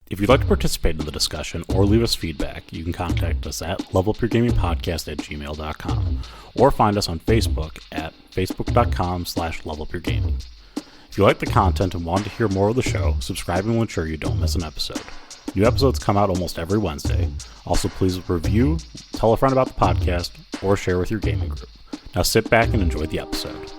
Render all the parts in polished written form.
If you'd like to participate in the discussion or leave us feedback, you can contact us at levelupyourgamingpodcast@gmail.com or find us on Facebook at facebook.com/levelupyourgaming. If you like the content and want to hear more of the show, subscribing will ensure you don't miss an episode. New episodes come out almost every Wednesday. Also, please review, tell a friend about the podcast, or share with your gaming group. Now sit back and enjoy the episode.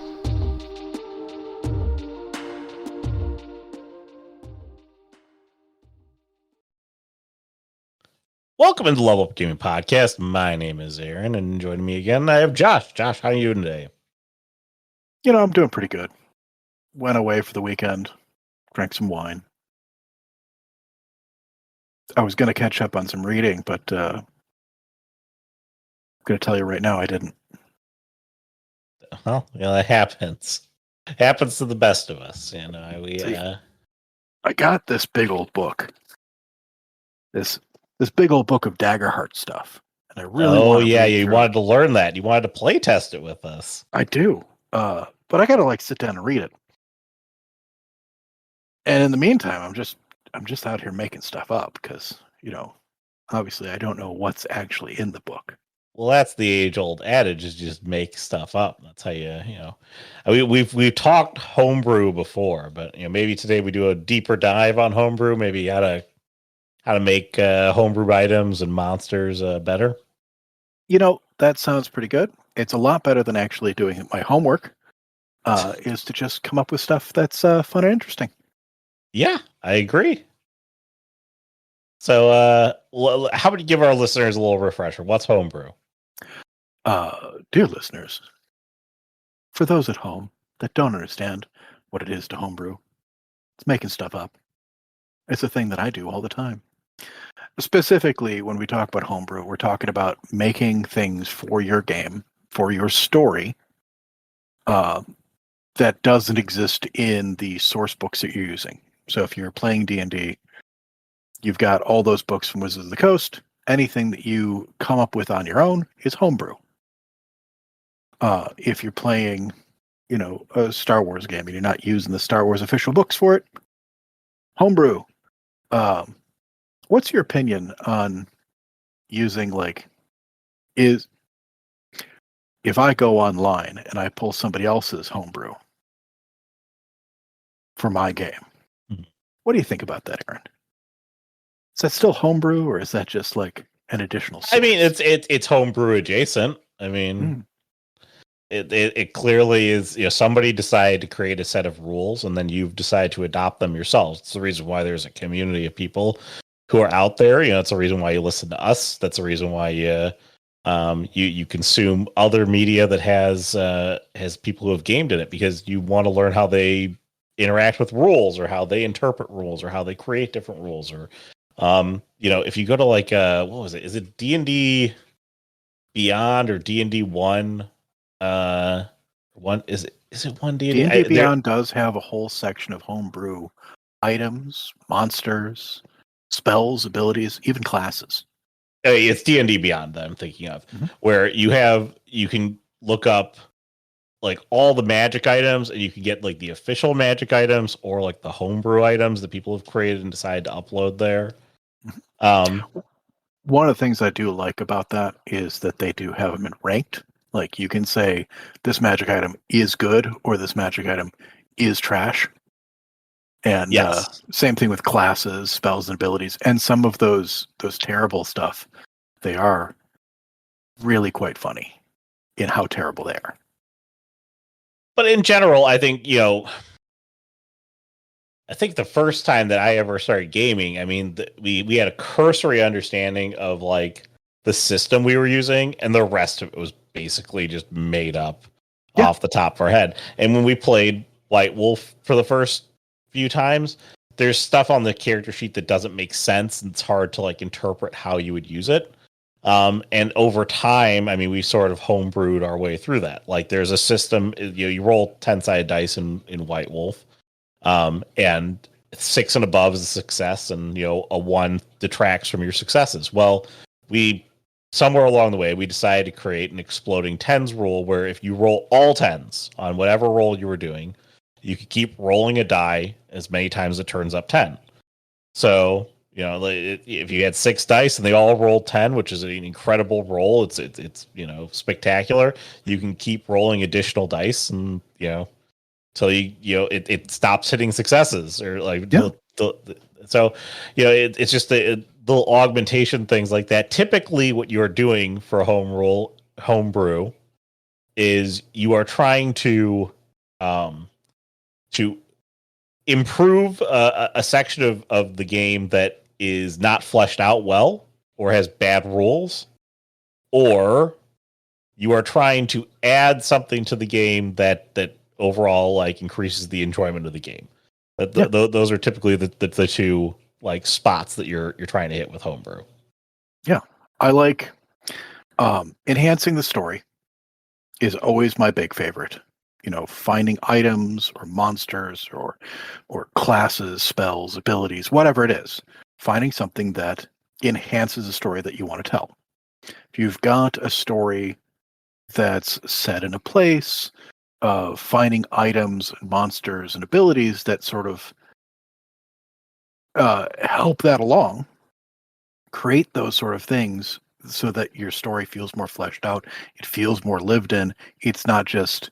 Welcome into the Level Up Gaming Podcast. My name is Aaron, and joining me again, I have Josh. Josh, how are you doing today? You know, I'm doing pretty good. Went away for the weekend, drank some wine. I was going to catch up on some reading, but I'm going to tell you right now, I didn't. Well, that happens. It happens to the best of us. You know, I got this big old book. This big old book of Daggerheart stuff. And I really you wanted to learn that. You wanted to play test it with us. I do. But I got to sit down and read it. And in the meantime, I'm just out here making stuff up because, obviously I don't know what's actually in the book. Well, that's the age-old adage: is just make stuff up. That's how we've talked homebrew before, but maybe today we do a deeper dive on homebrew. Maybe how to make homebrew items and monsters better. That sounds pretty good. It's a lot better than actually doing my homework. Is to just come up with stuff that's fun and interesting. Yeah, I agree. So, how would you give our listeners a little refresher? What's homebrew? Dear listeners, for those at home that don't understand what it is to homebrew, it's making stuff up. It's a thing that I do all the time. Specifically, when we talk about homebrew, we're talking about making things for your game, for your story, that doesn't exist in the source books that you're using. So if you're playing D&D, you've got all those books from Wizards of the Coast. Anything that you come up with on your own is homebrew. If you're playing, a Star Wars game and you're not using the Star Wars official books for it, homebrew. What's your opinion on using if I go online and I pull somebody else's homebrew for my game? What do you think about that, Aaron? Is that still homebrew, or is that just an additional source? I mean, it's homebrew adjacent. I mean, it clearly is. Somebody decided to create a set of rules, and then you've decided to adopt them yourselves. It's the reason why there's a community of people who are out there. It's the reason why you listen to us. That's the reason why you consume other media that has people who have gamed in it, because you want to learn how they interact with rules, or how they interpret rules, or how they create different rules, or if you go to what was it? Is it D&D Beyond or D&D 1? Is it 1 D&D? D&D Beyond does have a whole section of homebrew items, monsters, spells, abilities, even classes. It's D&D Beyond that I'm thinking of, where you can look up all the magic items, and you can get the official magic items, or the homebrew items that people have created and decided to upload there. One of the things I do like about that is that they do have them in ranked. You can say this magic item is good, or this magic item is trash. And yes. Same thing with classes, spells, and abilities. And some of those terrible stuff, they are really quite funny in how terrible they are. But in general, I think, the first time that I ever started gaming, I mean, we had a cursory understanding of the system we were using, and the rest of it was basically just made up off the top of our head. And when we played White Wolf for the first few times, there's stuff on the character sheet that doesn't make sense, and it's hard to interpret how you would use it. And over time, I mean, we sort of homebrewed our way through that. There's a system, you roll 10-sided dice in White Wolf, and 6 and above is a success, and a 1 detracts from your successes. Well, somewhere along the way, we decided to create an exploding 10s rule, where if you roll all 10s on whatever roll you were doing, you could keep rolling a die as many times as it turns up 10. So You know, if you had 6 dice and they all rolled 10, which is an incredible roll, it's spectacular. You can keep rolling additional dice, and till it stops hitting successes, or like so it's just the little augmentation things like that. Typically, what you're doing for a homebrew is you are trying to to improve a section of the game that is not fleshed out well or has bad rules, or you are trying to add something to the game that overall like increases the enjoyment of the game. Those are typically the two like spots that you're trying to hit with homebrew. Yeah, I like enhancing the story is always my big favorite. Finding items or monsters or classes, spells, abilities, whatever it is. Finding something that enhances a story that you want to tell. If you've got a story that's set in a place, finding items and monsters and abilities that sort of help that along, create those sort of things so that your story feels more fleshed out. It feels more lived in. It's not just,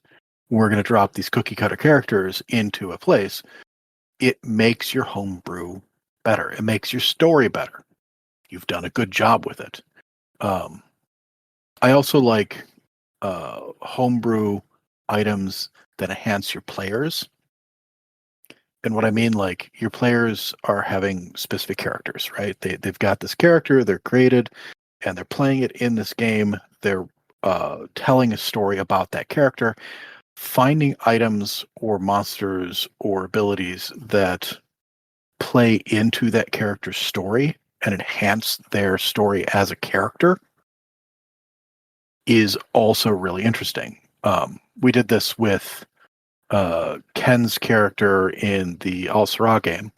we're going to drop these cookie cutter characters into a place. It makes your homebrew better. It makes your story better. You've done a good job with it. I also like homebrew items that enhance your players. And what I mean, like, your players are having specific characters, right? They've got this character, they're created, and they're playing it in this game. They're telling a story about that character. Finding items or monsters or abilities that play into that character's story and enhance their story as a character is also really interesting. We did this with Ken's character in the Al-Sirah game.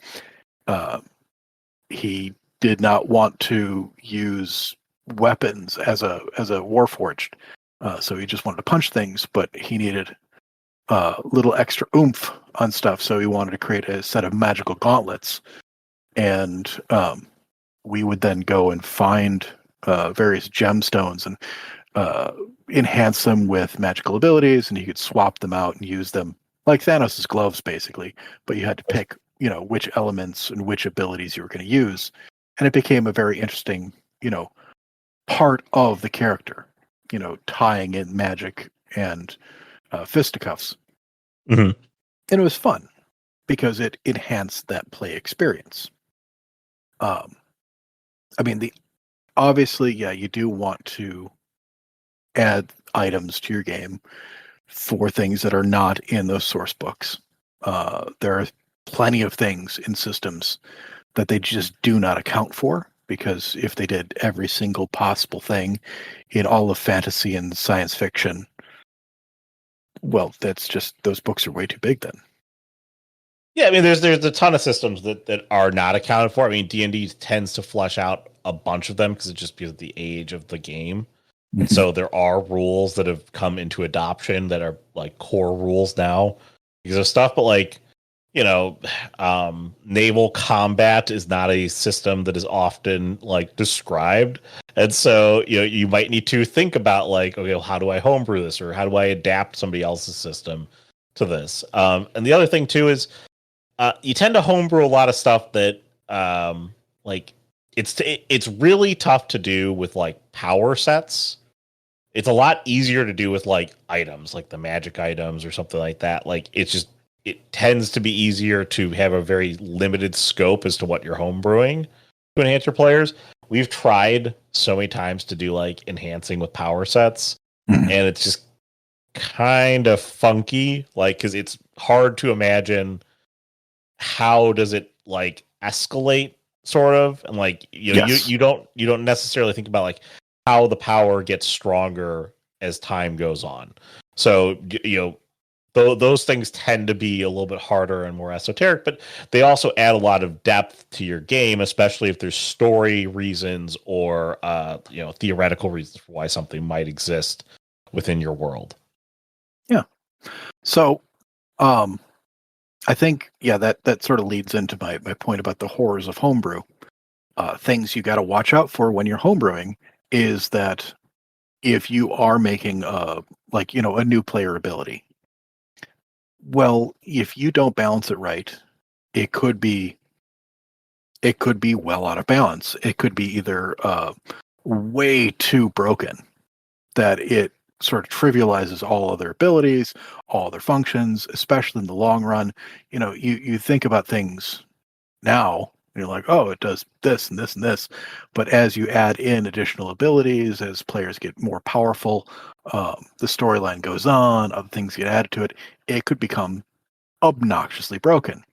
He did not want to use weapons as a warforged, so he just wanted to punch things, but he needed a little extra oomph on stuff, so he wanted to create a set of magical gauntlets, and we would then go and find various gemstones and enhance them with magical abilities, and you could swap them out and use them like Thanos' gloves, basically. But you had to pick, which elements and which abilities you were going to use, and it became a very interesting, part of the character. Tying in magic and fisticuffs, Mm-hmm. and it was fun because it enhanced that play experience. I mean, obviously, yeah, you do want to add items to your game for things that are not in those source books. There are plenty of things in systems that they just do not account for, because if they did every single possible thing in all of fantasy and science fiction, well, that's just, those books are way too big then. Yeah, I mean, there's a ton of systems that are not accounted for. I mean, D&D tends to flesh out a bunch of them because it's just because of the age of the game. And so there are rules that have come into adoption that are like core rules now because of stuff. But like, naval combat is not a system that is often like described. And so, you might need to think about like, okay, well, how do I homebrew this, or how do I adapt somebody else's system to this? And the other thing too is you tend to homebrew a lot of stuff that like it's really tough to do with like power sets. It's a lot easier to do with like items, like the magic items or something like that. Like it tends to be easier to have a very limited scope as to what you're homebrewing to enhance your players. We've tried so many times to do like enhancing with power sets, and it's just kind of funky, like, because it's hard to imagine how does it like escalate, sort of, and like Yes. you don't necessarily think about like how the power gets stronger as time goes on. So those things tend to be a little bit harder and more esoteric, but they also add a lot of depth to your game, especially if there's story reasons or theoretical reasons for why something might exist within your world. Yeah. So, I think, that sort of leads into my point about the horrors of homebrew. things you got to watch out for when you're homebrewing is that if you are making a new player ability, well, if you don't balance it right, it could be well out of balance. It could be either way too broken that it sort of trivializes all other abilities, all other functions, especially in the long run. You think about things now, and you're like, oh, it does this and this and this. But as you add in additional abilities, as players get more powerful, the storyline goes on, other things get added to it, it could become obnoxiously broken.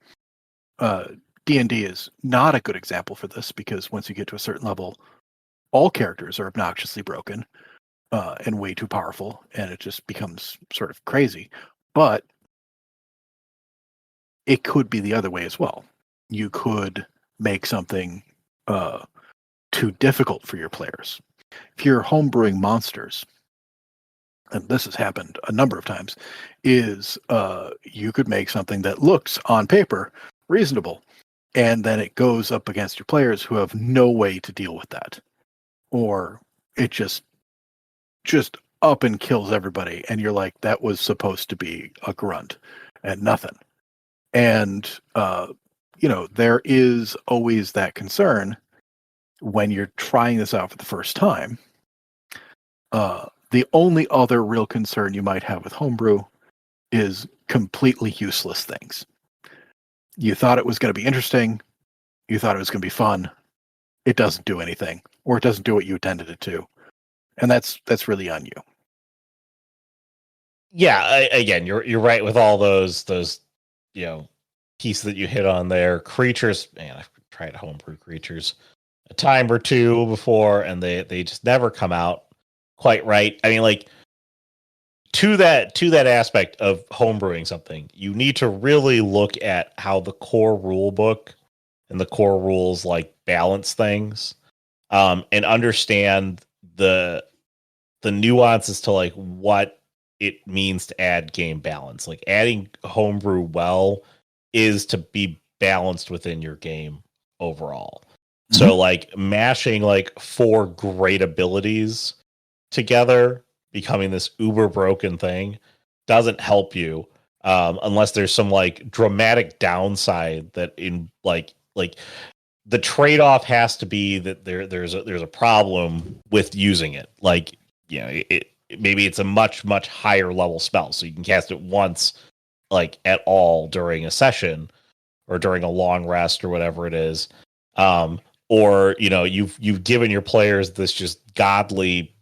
D&D is not a good example for this because once you get to a certain level, all characters are obnoxiously broken and way too powerful, and it just becomes sort of crazy. But it could be the other way as well. You could make something too difficult for your players. If you're homebrewing monsters, and this has happened a number of times, is you could make something that looks on paper reasonable, and then it goes up against your players who have no way to deal with that, or it just up and kills everybody, and you're like, that was supposed to be a grunt and nothing. And there is always that concern when you're trying this out for the first time. The only other real concern you might have with homebrew is completely useless things. You thought it was going to be interesting. You thought it was going to be fun. It doesn't do anything, or it doesn't do what you intended it to. And that's really on you. Yeah, again, you're right with all those pieces that you hit on there. Creatures, man, I've tried homebrew creatures a time or two before, and they just never come out quite right. I mean, like, to that aspect of homebrewing something, you need to really look at how the core rule book and the core rules like balance things, and understand the nuances to like what it means to add game balance. Like, adding homebrew well is to be balanced within your game overall. Mm-hmm. So like mashing like 4 great abilities together, becoming this uber broken thing, doesn't help you unless there's some like dramatic downside that in like the trade-off has to be that there's a problem with using it. Like, maybe it's a much higher level spell, so you can cast it once, like at all during a session or during a long rest or whatever it is. Or you've given your players this just godly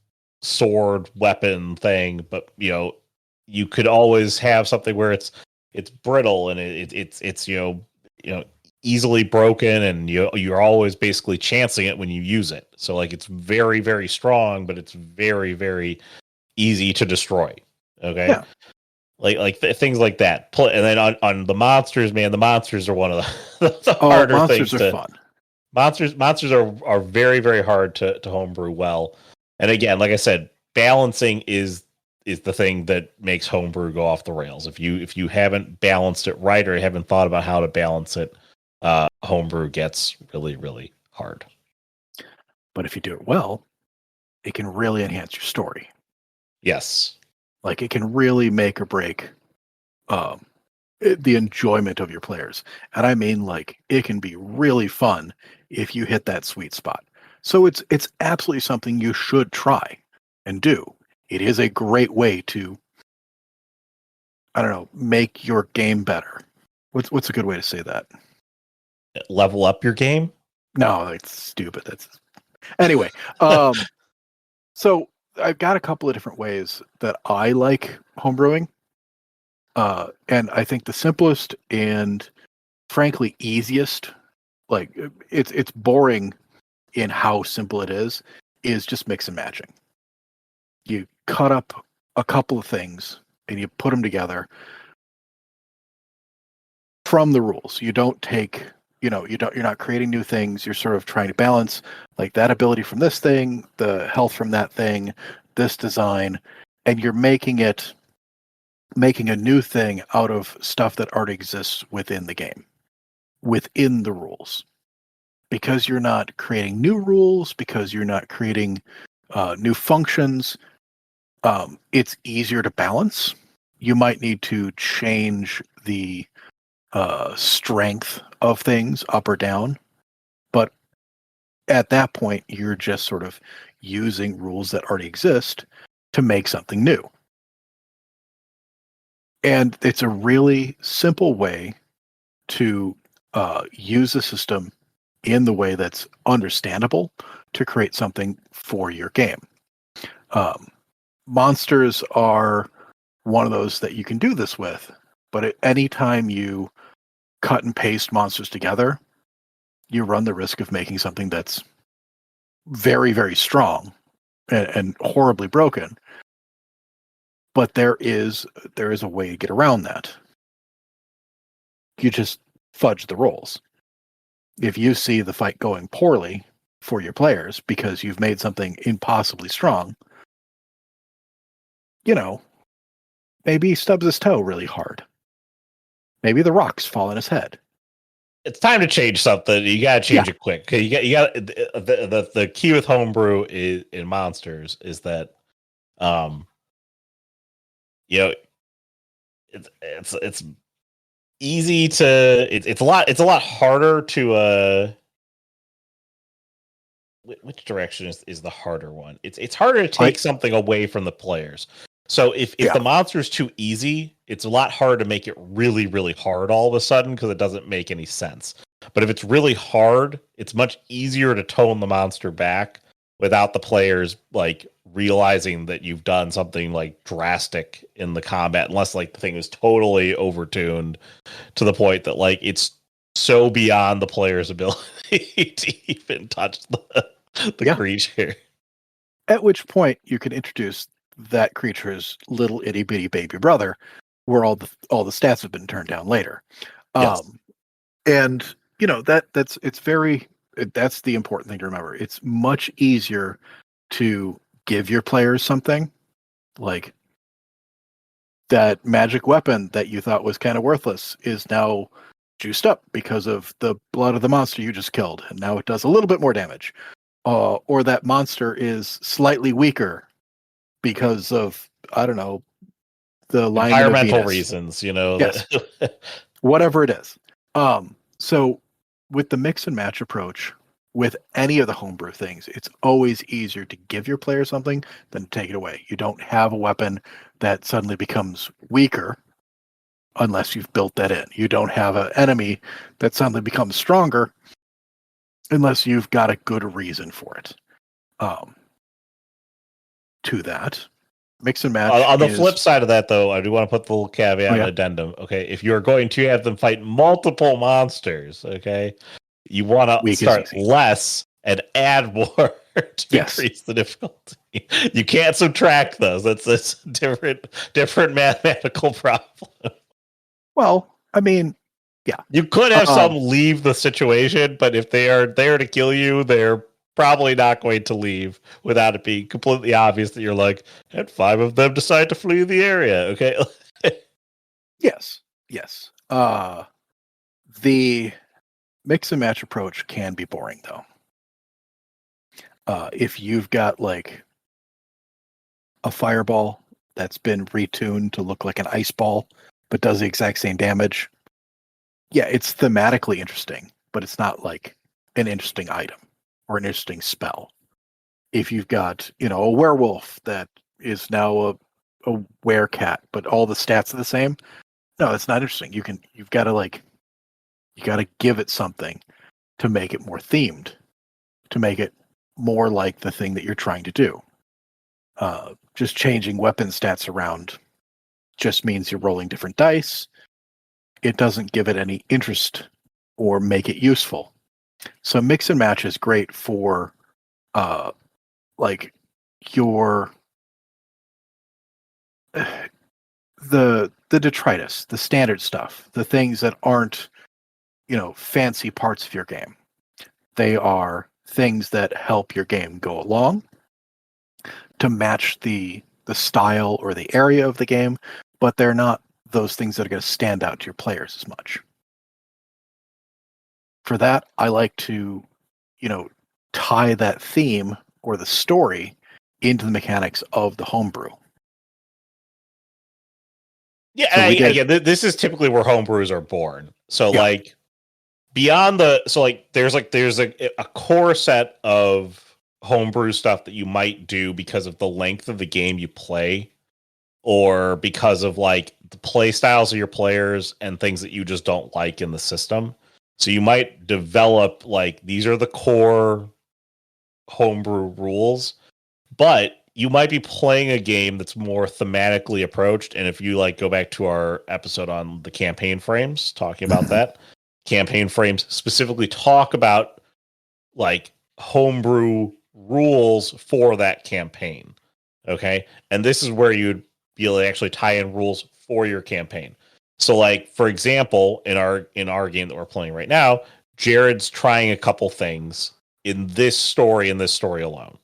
sword weapon thing, but you could always have something where it's brittle and it's easily broken, and you're always basically chancing it when you use it. So like, it's very, very strong, but it's very, very easy to destroy. Okay. Yeah. Like things like that. And then on the monsters, man, the monsters are one of the harder monsters things. Are fun. Monsters are very, very hard to homebrew well. And again, like I said, balancing is the thing that makes homebrew go off the rails. If you haven't balanced it right, or haven't thought about how to balance it, homebrew gets really, really hard. But if you do it well, it can really enhance your story. Yes. Like, it can really make or break the enjoyment of your players. And I mean, like, it can be really fun if you hit that sweet spot. So it's absolutely something you should try and do. It is a great way to, I don't know, make your game better. What's a good way to say that? Level up your game? No, it's stupid. Anyway. So I've got a couple of different ways that I like homebrewing. And I think the simplest and frankly easiest, like it's boring in how simple it is just mix and matching. You cut up a couple of things and you put them together from the rules. You don't take, you're not creating new things. You're sort of trying to balance like that ability from this thing, the health from that thing, this design, and you're making a new thing out of stuff that already exists within the game, within the rules. because you're not creating new rules, because you're not creating new functions, it's easier to balance. You might need to change the strength of things up or down, but at that point, you're just sort of using rules that already exist to make something new. And it's a really simple way to use the system in the way that's understandable to create something for your game. Monsters are one of those that you can do this with, but at any time you cut and paste monsters together, you run the risk of making something that's very, very strong and horribly broken. But there is a way to get around that. You just fudge the rolls. If you see the fight going poorly for your players because you've made something impossibly strong, maybe he stubs his toe really hard. Maybe the rocks fall on his head. It's time to change something. You got to change it quick. You got the key with homebrew in monsters is that, it's easy to it's a lot harder to which direction is the harder one? It's harder to take something away from the players. So if the monster is too easy, it's a lot harder to make it really, really hard all of a sudden because it doesn't make any sense. But if it's really hard, it's much easier to tone the monster back without the players like realizing that you've done something like drastic in the combat, unless like the thing is totally overtuned to the point that like it's so beyond the player's ability to even touch the creature. At which point you can introduce that creature's little itty bitty baby brother, where all the stats have been turned down later. Yes. And that's the important thing to remember. It's much easier to give your players something like that magic weapon that you thought was kind of worthless is now juiced up because of the blood of the monster you just killed, and now it does a little bit more damage. Or that monster is slightly weaker because of, I don't know, the environmental reasons, Yes. Whatever it is. So with the mix and match approach, with any of the homebrew things, it's always easier to give your player something than to take it away. You don't have a weapon that suddenly becomes weaker unless you've built that in. You don't have an enemy that suddenly becomes stronger unless you've got a good reason for it. To that, mix and match. On the flip side of that, though, I do want to put the little caveat addendum. Okay, if you're going to have them fight multiple monsters, okay, you want to start less and add more to increase the difficulty. You can't subtract those. That's a different mathematical problem. Well, I mean, yeah, you could have some leave the situation, but if they are there to kill you, they're probably not going to leave without it being completely obvious that you're like, and 5 of them decide to flee the area. Okay. Yes. The mix and match approach can be boring though. If you've got like a fireball that's been retuned to look like an ice ball, but does the exact same damage. Yeah, it's thematically interesting, but it's not like an interesting item or an interesting spell. If you've got, a werewolf that is now a werecat, but all the stats are the same, no, it's not interesting. You've got to give it something to make it more themed, to make it more like the thing that you're trying to do. Just changing weapon stats around just means you're rolling different dice. It doesn't give it any interest or make it useful. So mix and match is great for like your the detritus, the standard stuff, the things that aren't, fancy parts of your game. They are things that help your game go along to match the style or the area of the game, but they're not those things that are going to stand out to your players as much. For that, I like to tie that theme or the story into the mechanics of the homebrew. Yeah, So again, this is typically where homebrews are born. So like beyond there's a core set of homebrew stuff that you might do because of the length of the game you play, or because of like the play styles of your players and things that you just don't like in the system. So you might develop like these are the core homebrew rules, but you might be playing a game that's more thematically approached. And if you like go back to our episode on the campaign frames, talking about that, campaign frames specifically talk about like homebrew rules for that campaign. Okay. And this is where you'd be able to actually tie in rules for your campaign. So like, for example, in our game that we're playing right now, Jared's trying a couple things in this story alone.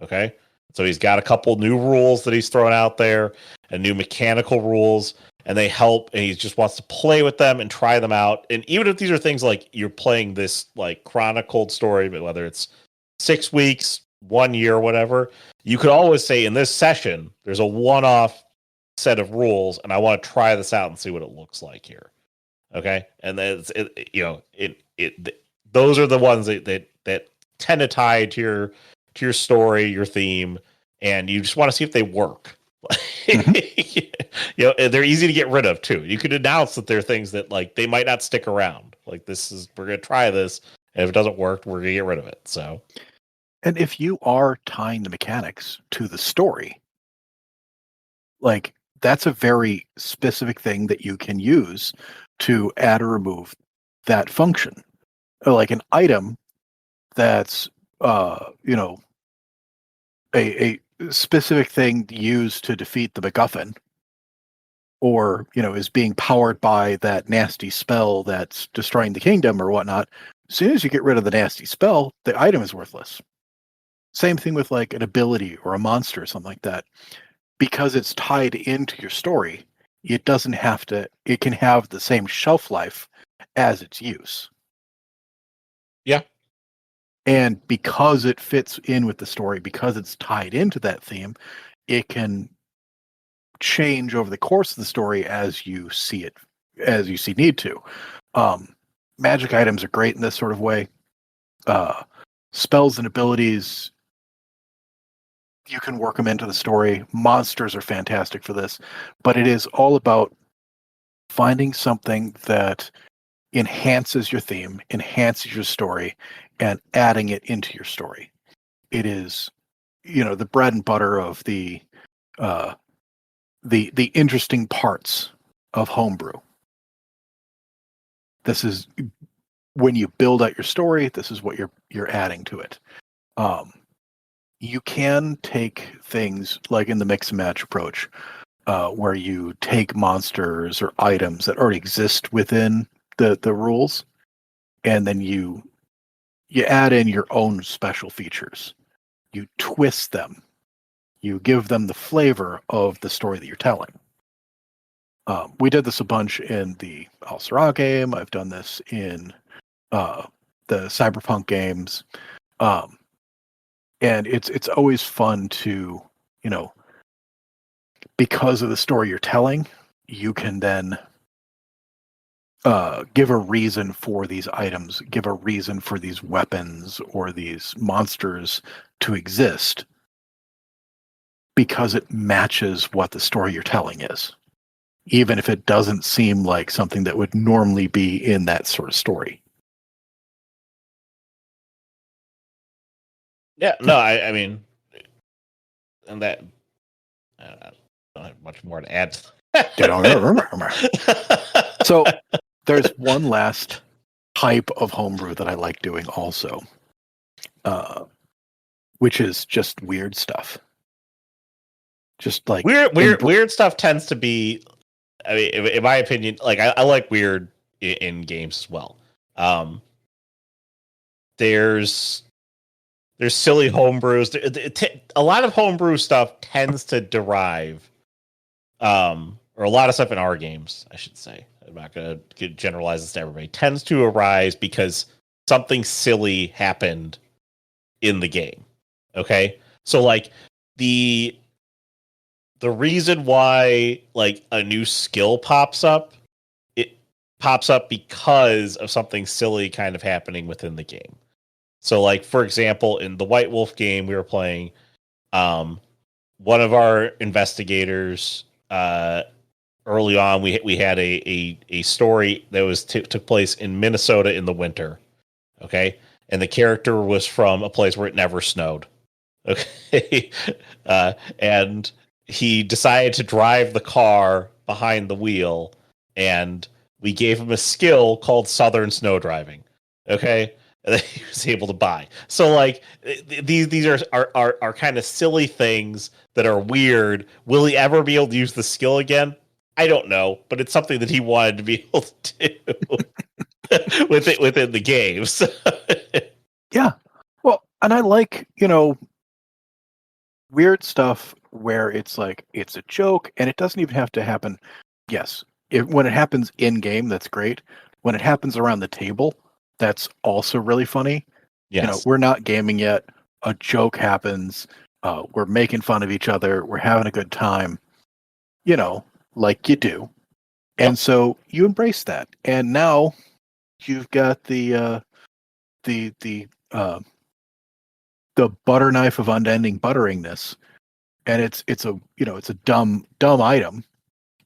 Okay. So he's got a couple new rules that he's thrown out there, and new mechanical rules, and they help, and he just wants to play with them and try them out. And even if these are things like you're playing this like chronicled story, but whether it's 6 weeks, 1 year, whatever, you could always say in this session, there's a one-off set of rules, and I want to try this out and see what it looks like here. Okay. And then those are the ones that tend to tie to your story, your theme, and you just want to see if they work. They're easy to get rid of too. You could announce that there are things that like they might not stick around. Like we're gonna try this, and if it doesn't work, we're gonna get rid of it. So, and if you are tying the mechanics to the story, like that's a very specific thing that you can use to add or remove that function. Like an item that's a specific thing used to defeat the MacGuffin, or is being powered by that nasty spell that's destroying the kingdom or whatnot. As soon as you get rid of the nasty spell, the item is worthless. Same thing with like an ability or a monster or something like that. Because it's tied into your story, it can have the same shelf life as its use. Yeah. And because it fits in with the story, because it's tied into that theme, it can change over the course of the story as you see need to. Magic items are great in this sort of way. Spells and abilities, you can work them into the story. Monsters are fantastic for this, but it is all about finding something that enhances your theme, enhances your story, and adding it into your story. It is, the bread and butter of the interesting parts of homebrew. This is when you build out your story. This is what you're adding to it. You can take things like in the mix and match approach, where you take monsters or items that already exist within the rules, and then you add in your own special features. You twist them. You give them the flavor of the story that you're telling. We did this a bunch in the Al-Sirah game. I've done this in the Cyberpunk games. And it's always fun to, because of the story you're telling, you can then give a reason for these items, give a reason for these weapons or these monsters to exist, because it matches what the story you're telling is, even if it doesn't seem like something that would normally be in that sort of story. Yeah, no, I mean, and that I don't have much more to add. So there's one last type of homebrew that I like doing also, which is just weird stuff. Just like weird stuff tends to be, I mean, in my opinion, like I like weird in games as well. There's silly homebrews. A lot of homebrew stuff tends to derive, or a lot of stuff in our games, I should say. I'm not going to generalize this to everybody. Tends to arise because something silly happened in the game. Okay? So like the reason why like a new skill pops up, it pops up because of something silly kind of happening within the game. So like for example, in the White Wolf game we were playing, one of our investigators early on we had a story that was took place in Minnesota in the winter. Okay? And the character was from a place where it never snowed. Okay. And he decided to drive the car behind the wheel, and we gave him a skill called Southern Snow Driving. Okay. That he was able to buy. So like these are kind of silly things that are weird. Will he ever be able to use the skill again? I don't know, but it's something that he wanted to be able to do within the games. Yeah. Well, and I like, weird stuff where it's like it's a joke and it doesn't even have to happen. Yes, when it happens in game, that's great. When it happens around the table, that's also really funny. Yes. We're not gaming yet. A joke happens. We're making fun of each other. We're having a good time. Like you do. Yep. And so you embrace that. And now you've got the butter knife of unending butteringness, and it's a dumb item.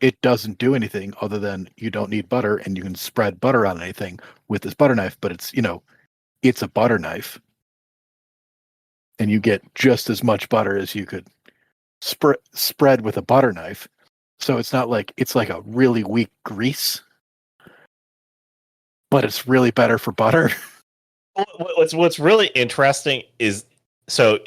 It doesn't do anything other than you don't need butter, and you can spread butter on anything with this butter knife. But it's a butter knife, and you get just as much butter as you could spread with a butter knife. So it's not like it's like a really weak grease, but it's really better for butter. What's really interesting is so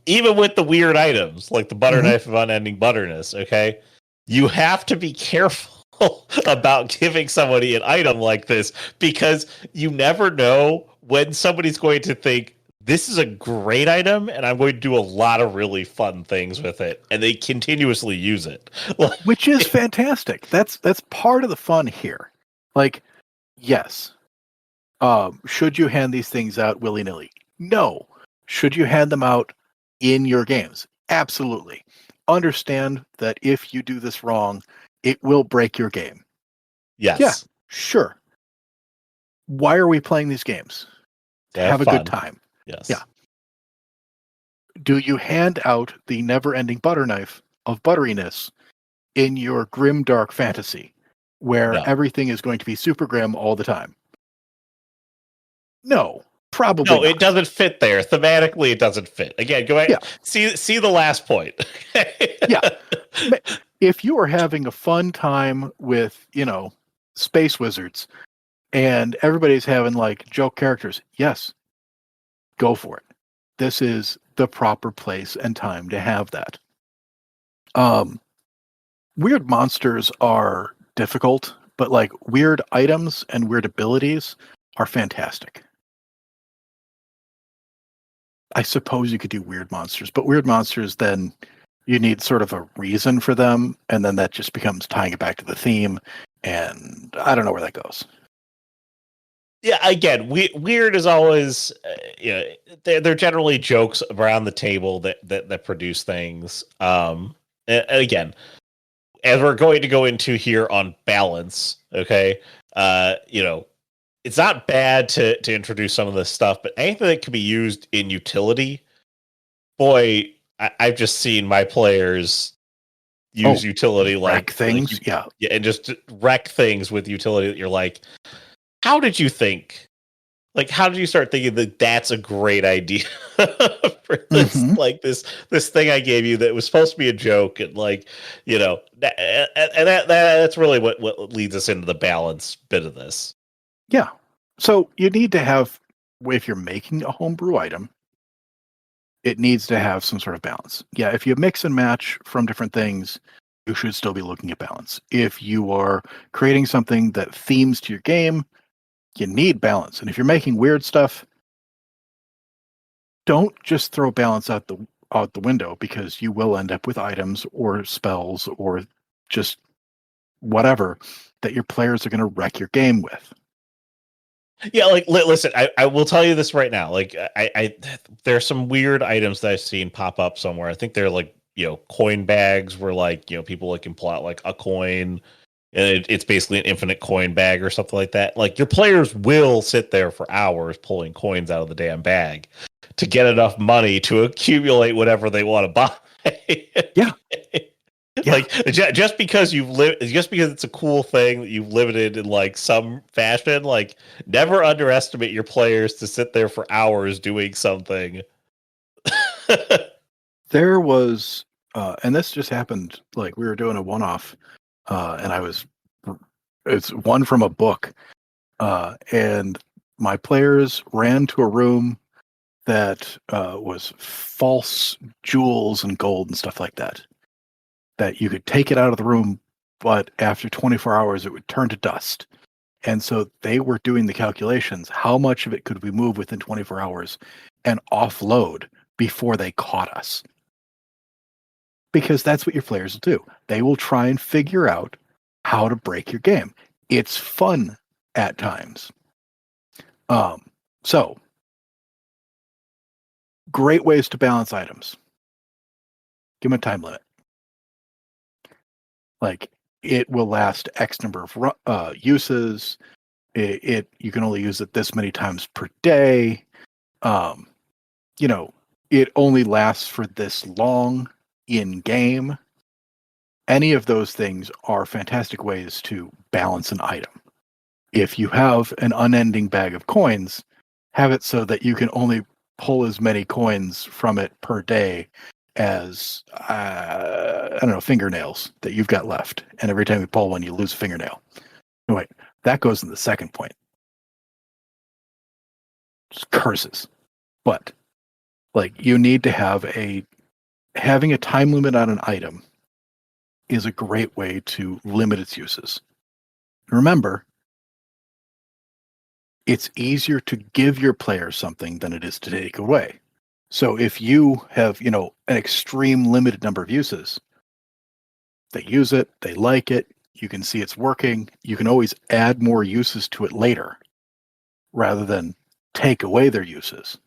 even with the weird items like the butter knife of unending butterness, okay, you have to be careful about giving somebody an item like this because you never know when somebody's going to think this is a great item and I'm going to do a lot of really fun things with it, and they continuously use it. Which is fantastic. That's part of the fun here. Like, yes. Should you hand these things out willy-nilly? No. Should you hand them out in your games? Absolutely. Understand that if you do this wrong, it will break your game. Yes. Yeah, sure. Why are we playing these games? To have a good time. Yes. Yeah. Do you hand out the never-ending butter knife of butteriness in your grim dark fantasy where everything is going to be super grim all the time? No, probably no. not. It doesn't fit there thematically. It doesn't fit. Again, go ahead. Yeah. See the last point. Yeah, if you are having a fun time with space wizards and everybody's having like joke characters, yes, go for it. This is the proper place and time to have that. Weird monsters are difficult, but like weird items and weird abilities are fantastic. I suppose you could do weird monsters, but weird monsters, then you need sort of a reason for them, and then that just becomes tying it back to the theme, and I don't know where that goes. Yeah, again, weird is always, they're generally jokes around the table that produce things. And again, as we're going to go into here on balance, okay, it's not bad to introduce some of this stuff, but anything that can be used in utility, boy, I've just seen my players use utility wreck things, yeah, and just wreck things with utility that you're like, how did you think? Like, how did you start thinking that that's a great idea for this? Like this thing I gave you that was supposed to be a joke, and that's really what leads us into the balance bit of this. Yeah. So you need to have, if you're making a homebrew item, it needs to have some sort of balance. Yeah, if you mix and match from different things, you should still be looking at balance. If you are creating something that themes to your game, you need balance. And if you're making weird stuff, don't just throw balance out the window, because you will end up with items or spells or just whatever that your players are going to wreck your game with. Yeah, like listen, I will tell you this right now. Like I there's some weird items that I've seen pop up somewhere. I think they're like, coin bags where like, people like can plot like a coin and it's basically an infinite coin bag or something like that. Like your players will sit there for hours pulling coins out of the damn bag to get enough money to accumulate whatever they want to buy. Yeah. Yeah. Like just because just because it's a cool thing that you've limited in like some fashion, like never underestimate your players to sit there for hours doing something. There was, and this just happened, like we were doing a one-off, and it's one from a book, and my players ran to a room that was false jewels and gold and stuff like that. That you could take it out of the room, but after 24 hours, it would turn to dust. And so they were doing the calculations. How much of it could we move within 24 hours and offload before they caught us? Because that's what your players will do. They will try and figure out how to break your game. It's fun at times. So great ways to balance items. Give them a time limit. Like it will last X number of uses. You can only use it this many times per day. It only lasts for this long in game. Any of those things are fantastic ways to balance an item. If you have an unending bag of coins, have it so that you can only pull as many coins from it per day as I don't know, fingernails that you've got left. And every time you pull one, you lose a fingernail. Wait, that goes in the second point. Just curses. But like you need to have having a time limit on an item is a great way to limit its uses. Remember, it's easier to give your players something than it is to take away. So if you have, an extreme limited number of uses, they use it, they like it, you can see it's working, you can always add more uses to it later rather than take away their uses.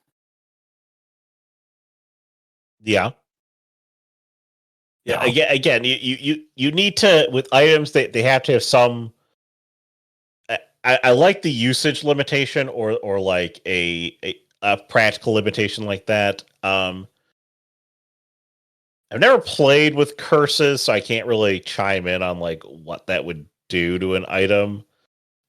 Yeah. Yeah. Again, you need to, with items, they have to have some. I like the usage limitation or like a practical limitation like that. I've never played with curses, so I can't really chime in on like what that would do to an item,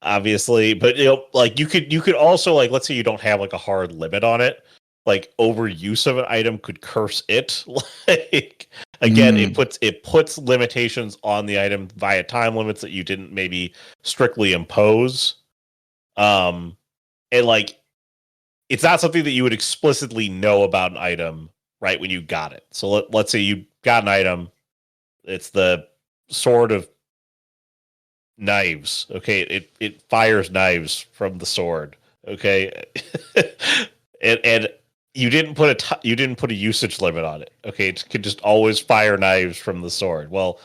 obviously. But like you could also, like, let's say you don't have like a hard limit on it, like overuse of an item could curse it. Like again, it puts limitations on the item via time limits that you didn't maybe strictly impose. And like it's not something that you would explicitly know about an item right when you got it. So let's say you got an item, it's the sword of knives. Okay, it fires knives from the sword. Okay, and you didn't put a usage limit on it. Okay, it could just always fire knives from the sword. Well,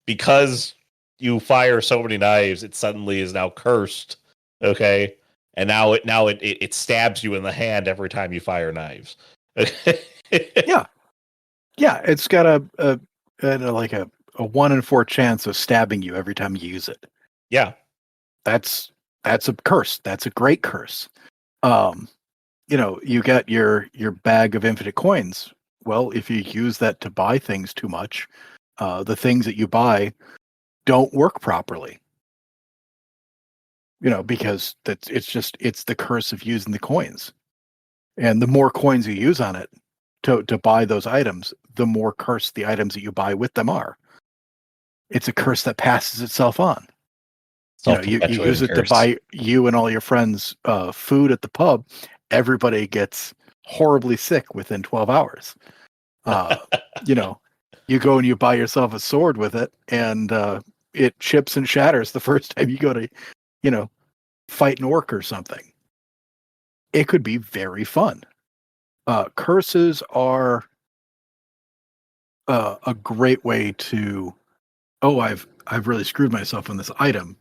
because you fire so many knives, it suddenly is now cursed. Okay, and now it stabs you in the hand every time you fire knives. Yeah, it's got a 1 in 4 chance of stabbing you every time you use it. Yeah, that's a curse. That's a great curse. You got your bag of infinite coins. Well, if you use that to buy things too much, the things that you buy don't work properly. Because it's the curse of using the coins. And the more coins you use on it to buy those items, the more cursed the items that you buy with them are. It's a curse that passes itself on. You use it to buy you and all your friends food at the pub. Everybody gets horribly sick within 12 hours. You go and you buy yourself a sword with it, and it chips and shatters the first time you go to, fight an orc or something. It could be very fun. Curses are a great way to, I've really screwed myself on this item.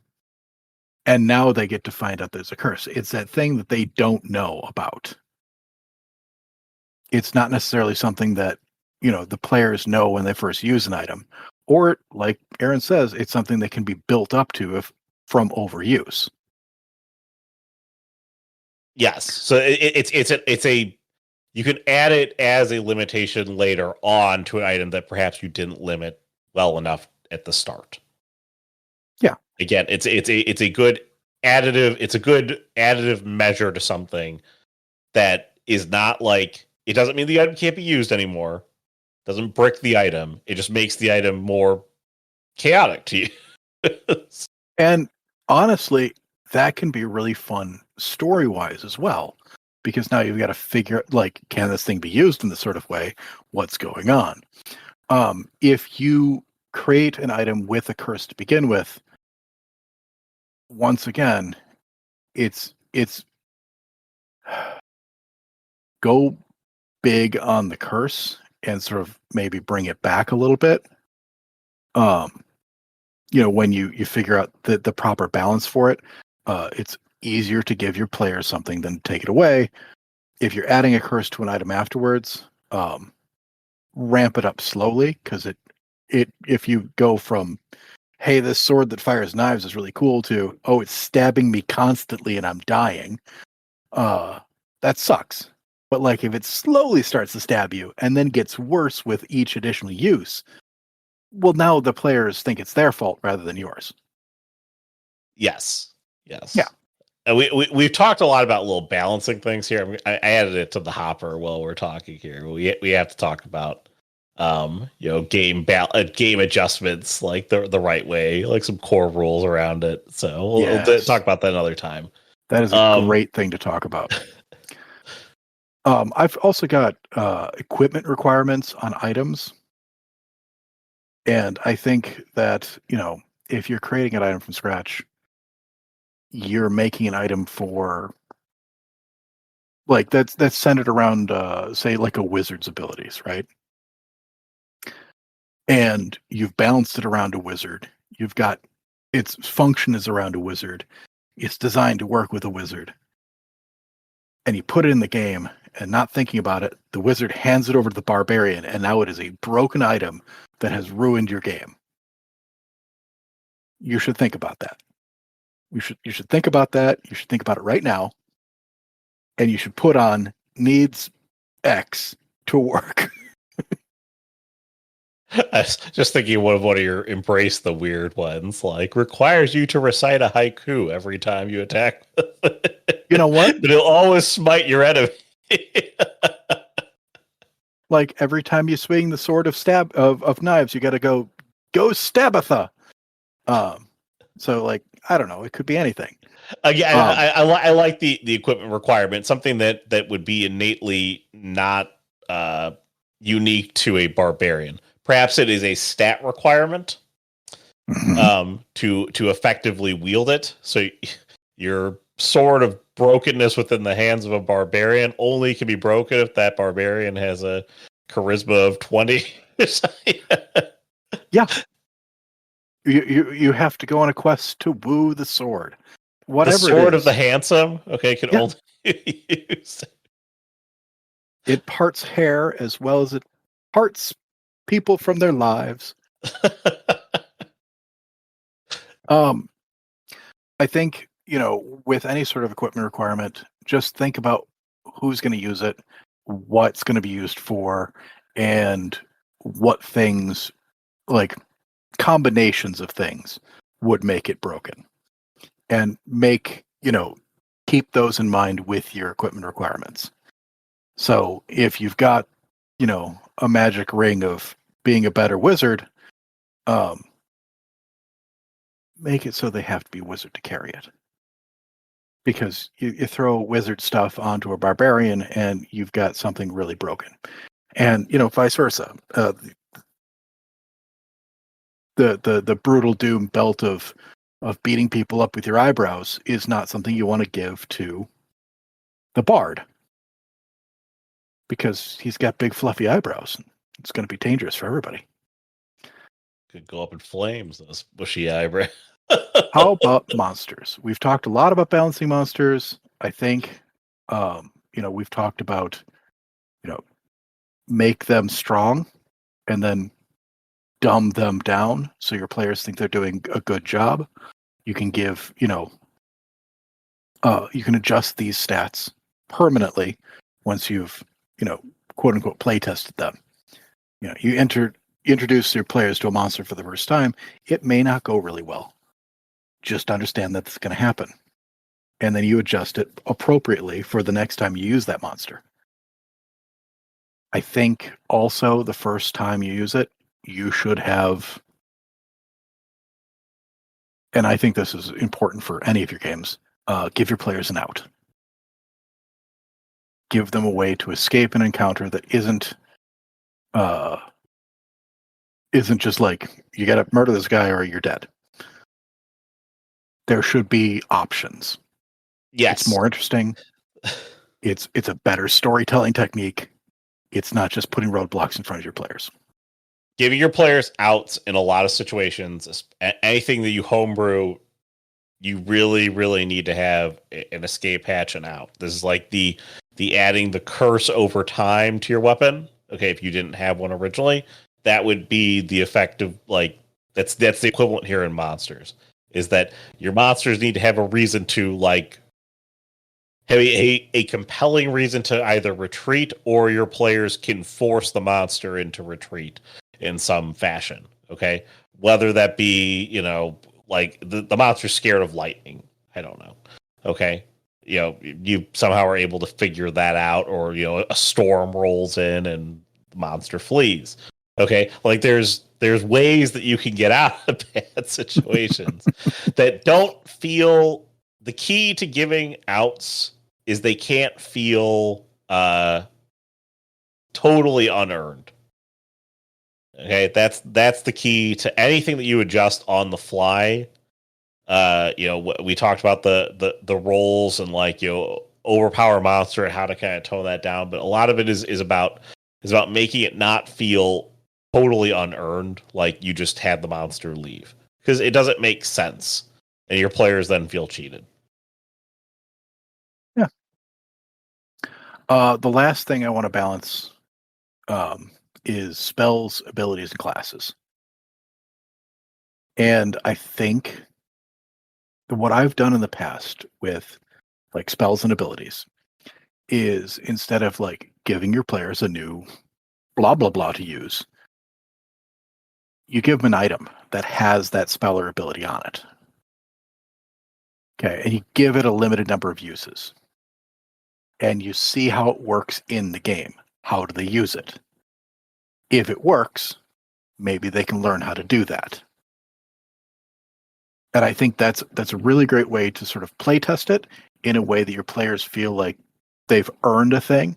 And now they get to find out there's a curse. It's that thing that they don't know about. It's not necessarily something that, the players know when they first use an item. Or, like Aaron says, it's something that can be built up to from overuse. Yes. So it's a you can add it as a limitation later on to an item that perhaps you didn't limit well enough at the start. Yeah. Again, it's a good additive. It's a good additive measure to something that is not like, it doesn't mean the item can't be used anymore. Doesn't brick the item. It just makes the item more chaotic to you. And honestly, that can be really fun story-wise as well, because now you've got to figure, like, can this thing be used in this sort of way? What's going on? If you create an item with a curse to begin with, once again, it's go big on the curse and sort of maybe bring it back a little bit. When you figure out the proper balance for it, it's easier to give your players something than take it away. If you're adding a curse to an item afterwards, ramp it up slowly, because if you go from, hey, this sword that fires knives is really cool, to, oh, it's stabbing me constantly and I'm dying, that sucks. But like, if it slowly starts to stab you and then gets worse with each additional use, well, now the players think it's their fault rather than yours. Yes. Yeah. And we've talked a lot about little balancing things here. I added it to the hopper while we're talking here. We have to talk about game adjustments, like the right way, like some core rules around it. So we'll talk about that another time. That is a great thing to talk about. I've also got equipment requirements on items. And I think that, if you're creating an item from scratch, you're making an item for, like, that's centered around, say, like a wizard's abilities, right? And you've balanced it around a wizard. You've got its function is around a wizard. It's designed to work with a wizard. And you put it in the game, and not thinking about it, the wizard hands it over to the barbarian, and now it is a broken item that has ruined your game. You should think about that. You should think about that. You should think about it right now. And you should put on needs X to work. I was just thinking of one of your embrace the weird ones, like requires you to recite a haiku every time you attack. You know what? But it'll always smite your enemy. Like, every time you swing the sword of knives, you got to go Stabatha. So, like, I don't know. It could be anything. Again, I like the equipment requirement, something that would be innately not unique to a barbarian. Perhaps it is a stat requirement to effectively wield it. So your sword of brokenness within the hands of a barbarian only can be broken if that barbarian has a charisma of 20. Yeah. You have to go on a quest to woo the sword. Whatever the sword it of the handsome, can only be used. It parts hair as well as it parts people from their lives. I think, with any sort of equipment requirement, just think about who's going to use it, what's going to be used for, and what things, like combinations of things, would make it broken. And keep those in mind with your equipment requirements. So if you've got, a magic ring of being a better wizard, make it so they have to be a wizard to carry it. Because you throw wizard stuff onto a barbarian and you've got something really broken. And, vice versa. The brutal doom belt of beating people up with your eyebrows is not something you want to give to the bard. Because he's got big fluffy eyebrows. It's going to be dangerous for everybody. Could go up in flames, those bushy eyebrows. How about monsters? We've talked a lot about balancing monsters. I think, we've talked about, make them strong and then dumb them down so your players think they're doing a good job. You can give, you can adjust these stats permanently once you've, quote unquote, play tested them. You introduce your players to a monster for the first time. It may not go really well. Just understand that it's going to happen. And then you adjust it appropriately for the next time you use that monster. I think also the first time you use it, you should have, and I think this is important for any of your games, give your players an out. Give them a way to escape an encounter that isn't just like, you got to murder this guy or you're dead. There should be options. Yes. It's more interesting. It's a better storytelling technique. It's not just putting roadblocks in front of your players. Giving your players outs in a lot of situations, anything that you homebrew, you really, really need to have an escape hatch and out. This is like the adding the curse over time to your weapon. Okay, if you didn't have one originally, that would be the effect of, like, that's the equivalent here in monsters, is that your monsters need to have a reason to, like, have a compelling reason to either retreat, or your players can force the monster into retreat in some fashion. Okay, whether that be, like the monster's scared of lightning, I don't know. Okay, you somehow are able to figure that out, or a storm rolls in and the monster flees. Okay, like there's ways that you can get out of bad situations that don't feel. The key to giving outs is they can't feel totally unearned. Okay, that's the key to anything that you adjust on the fly. We talked about the roles and, like, overpower monster and how to kind of tone that down, but a lot of it is about making it not feel totally unearned, like you just had the monster leave, because it doesn't make sense, and your players then feel cheated. Yeah. The last thing I want to balance is spells, abilities, and classes. And I think what I've done in the past with, like, spells and abilities is, instead of, like, giving your players a new blah blah blah to use, you give them an item that has that spell or ability on it. Okay, and you give it a limited number of uses. And you see how it works in the game. How do they use it? If it works, maybe they can learn how to do that. And I think that's a really great way to sort of play test it in a way that your players feel like they've earned a thing,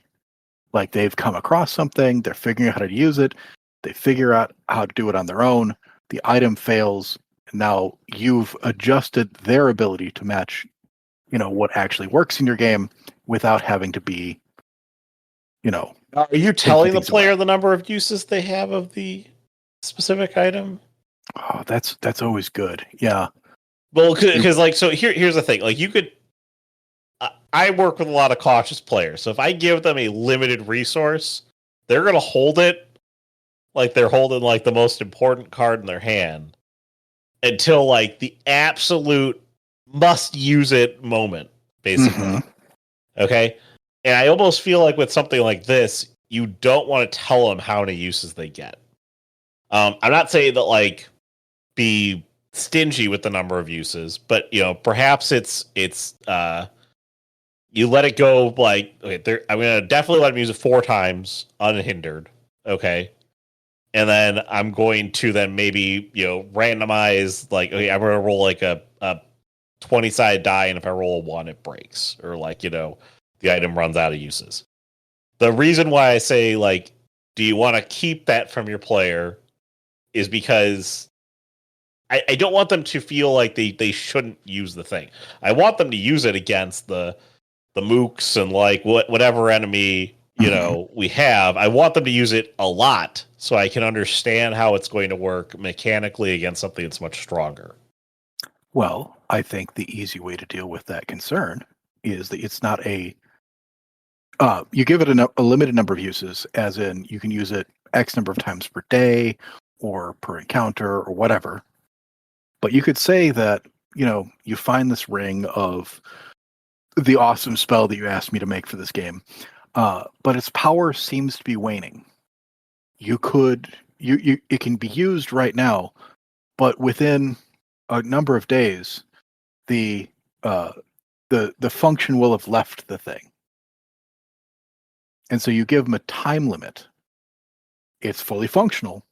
like they've come across something, they're figuring out how to use it, they figure out how to do it on their own, the item fails, and now you've adjusted their ability to match, what actually works in your game without having to be, Are you telling the player the number of uses they have of the specific item? Oh, that's always good. Yeah. Well, because, like, so here's the thing. Like, you could. I work with a lot of cautious players, so if I give them a limited resource, they're gonna hold it like they're holding, like, the most important card in their hand until, like, the absolute must use it moment, basically. Mm-hmm. Okay. And I almost feel like with something like this, you don't want to tell them how many uses they get. I'm not saying that, like, be stingy with the number of uses, but, perhaps it's you let it go, like, okay, I'm gonna definitely let them use it 4 times unhindered. Okay. And then I'm going to then maybe, randomize, like, okay, I'm gonna roll like a 20-sided die, and if I roll a 1, it breaks, or, like, the item runs out of uses. The reason why I say, like, do you want to keep that from your player is because I don't want them to feel like they shouldn't use the thing. I want them to use it against the mooks and, like, whatever enemy we have. I want them to use it a lot so I can understand how it's going to work mechanically against something that's much stronger. Well, I think the easy way to deal with that concern is that it's not you give it a limited number of uses, as in you can use it X number of times per day or per encounter or whatever. But you could say that, you find this ring of the awesome spell that you asked me to make for this game, but its power seems to be waning. It can be used right now, but within a number of days, the function will have left the thing. And so you give them a time limit. It's fully functional,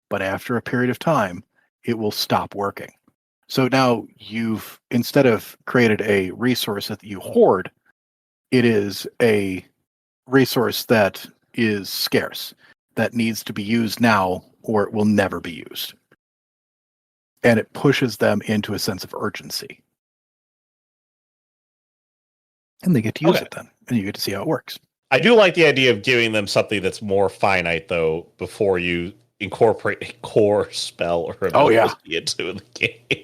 but after a period of time, it will stop working. So now you've, instead of created a resource that you hoard, it is a resource that is scarce, that needs to be used now or it will never be used. And it pushes them into a sense of urgency. And they get to use it then, and you get to see how it works. I do like the idea of giving them something that's more finite, though, before you incorporate a core spell or ability into the game.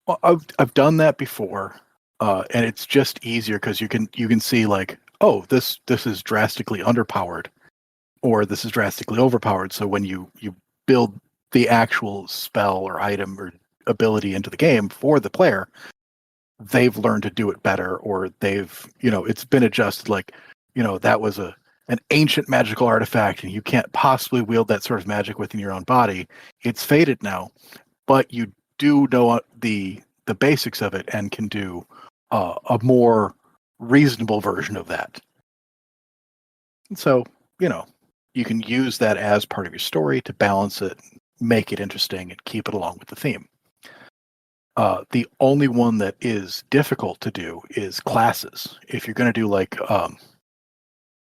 Well, I've done that before, and it's just easier because you can see like, oh, this is drastically underpowered, or this is drastically overpowered. So when you build the actual spell or item or ability into the game for the player, they've learned to do it better, or they've, it's been adjusted. Like, that was an ancient magical artifact, and you can't possibly wield that sort of magic within your own body. It's faded now, but you do know the basics of it and can do a more reasonable version of that. And so, you can use that as part of your story to balance it, make it interesting, and keep it along with the theme. The only one that is difficult to do is classes. If you're going to do like a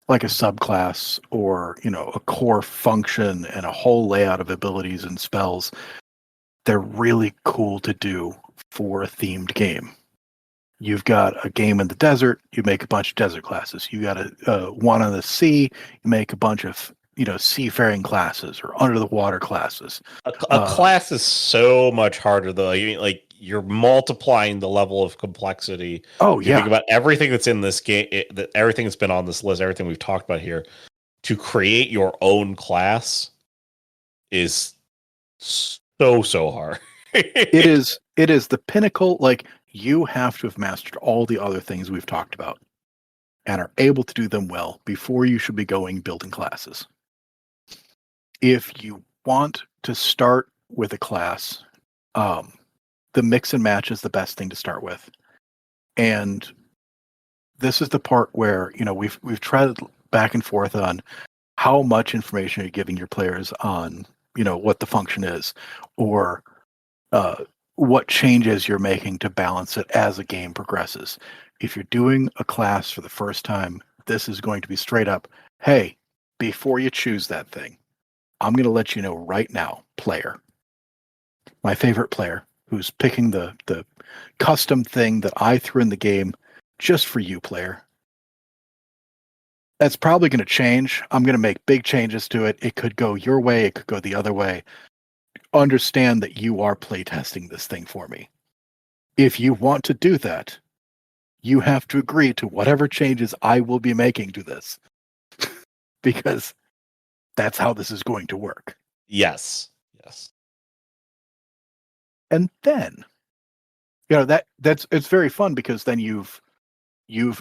subclass or, a core function and a whole layout of abilities and spells, they're really cool to do for a themed game. You've got a game in the desert, you make a bunch of desert classes. You got a one on the sea, you make a bunch of, seafaring classes or under the water classes. A class is so much harder, though. Like you're multiplying the level of complexity. Oh, you think about everything that's in this game, everything that's been on this list, everything we've talked about here. To create your own class is so hard. It is the pinnacle. Like, you have to have mastered all the other things we've talked about and are able to do them well before you should be building classes. If you want to start with a class, the mix and match is the best thing to start with. And this is the part where, we've tried back and forth on how much information are you giving your players on, what the function is, or what changes you're making to balance it as a game progresses. If you're doing a class for the first time, this is going to be straight up, hey, before you choose that thing, I'm going to let you know right now, player, my favorite player, who's picking the custom thing that I threw in the game just for you, player. That's probably going to change. I'm going to make big changes to it. It could go your way. It could go the other way. Understand that you are playtesting this thing for me. If you want to do that, you have to agree to whatever changes I will be making to this. Because that's how this is going to work. Yes. And then, it's very fun because then you've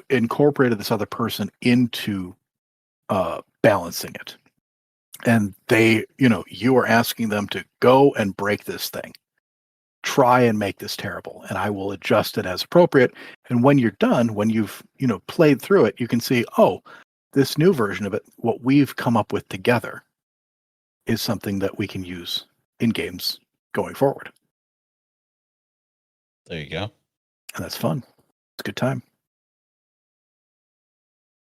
incorporated this other person into balancing it. And they, you are asking them to go and break this thing. Try and make this terrible, and I will adjust it as appropriate. And when you're done, when you've, played through it, you can see, oh, this new version of it, what we've come up with together, is something that we can use in games going forward. There you go. And that's fun. It's a good time.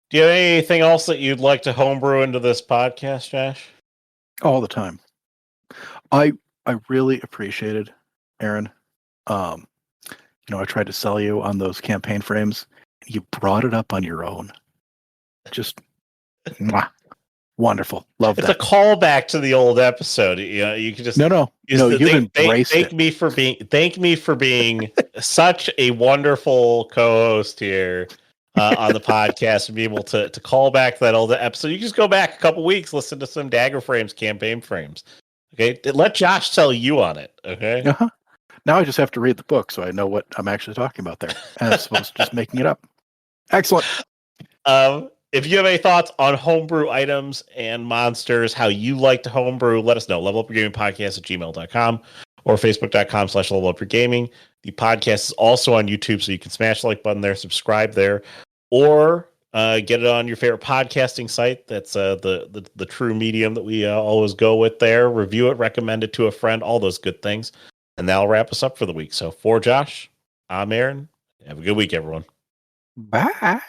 Do you have anything else that you'd like to homebrew into this podcast, Josh? All the time. I really appreciated, Aaron. I tried to sell you on those campaign frames. You brought it up on your own. Just, mwah. Wonderful. Love It's that. a callback to the old episode. You know, you can just No, you've embraced thank it. Thank me for being such a wonderful co-host here on the podcast and be able to call back that old episode. You can just go back a couple weeks, listen to some Dagger Frames campaign frames. Okay, let Josh tell you on it. Okay. Uh-huh. Now I just have to read the book so I know what I'm actually talking about there, as opposed to just making it up. Excellent. If you have any thoughts on homebrew items and monsters, how you like to homebrew, let us know. levelupyourgamingpodcast@gmail.com or facebook.com/levelupyourgaming. The podcast is also on YouTube, so you can smash the like button there, subscribe there, or get it on your favorite podcasting site. That's the true medium that we always go with there. Review it, recommend it to a friend, all those good things. And that'll wrap us up for the week. So for Josh, I'm Aaron. Have a good week, everyone. Bye.